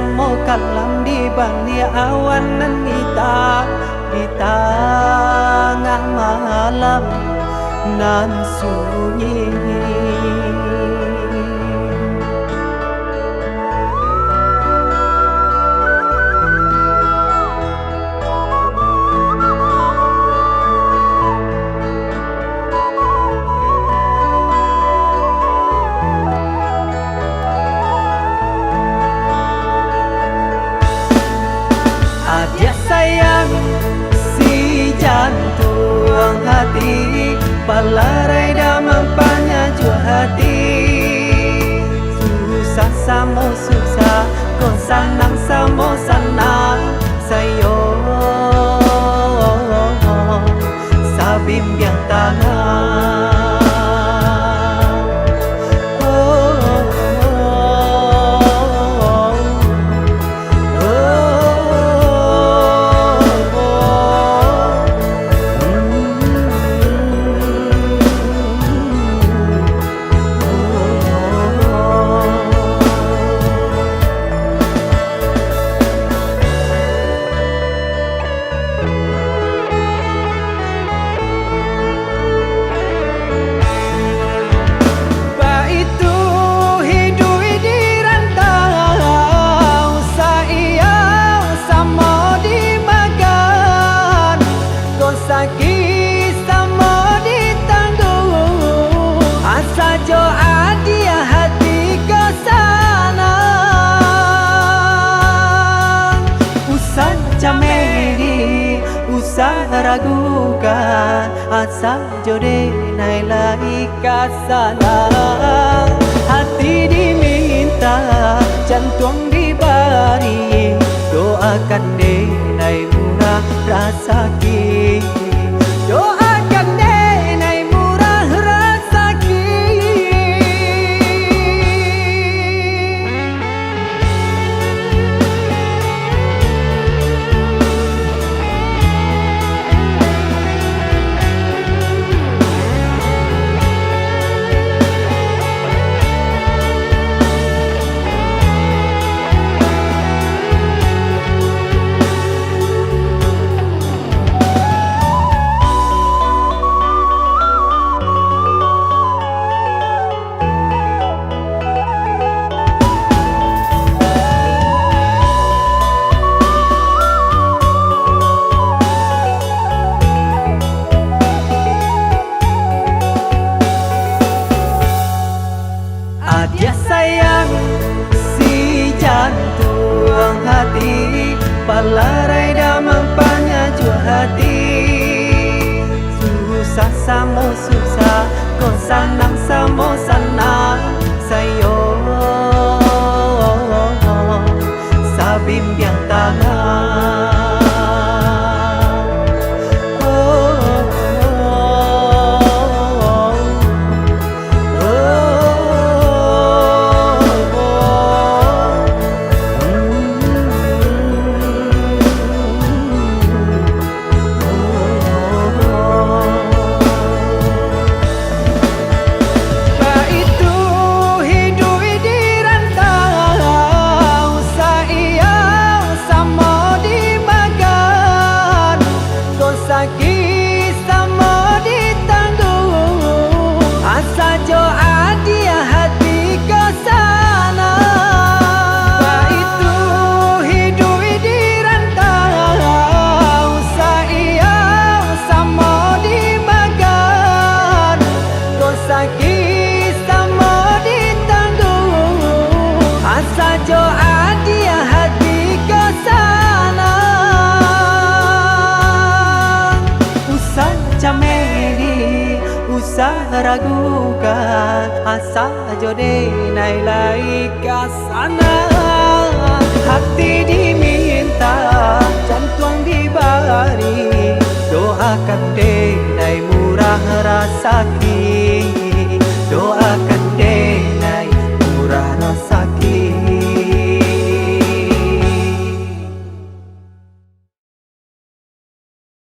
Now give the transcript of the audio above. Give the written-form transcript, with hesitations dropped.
samo kalam di balik awan nan kita di tengah malam nan sunyi. Dia sayang si jantuang hati, palarai dah mampanya jua hati. Susah samo susah, kau sanang samo sanang sayo. Sabim yang tanah ragukan asa jode nai lagi kasana. Hati diminta jantuang dibari, doakan denai murah rasa ki. Doakan denai murah rasa ki. Dia sayang si jantuang hati, palarai dah mampanya jua hati. Susah samo susah, kau sanang samo sanang sayo. Sabim yang tanah ragukan asa jode nai lai kasana. Hati diminta jantuang dibari, doakan denai murah rasa.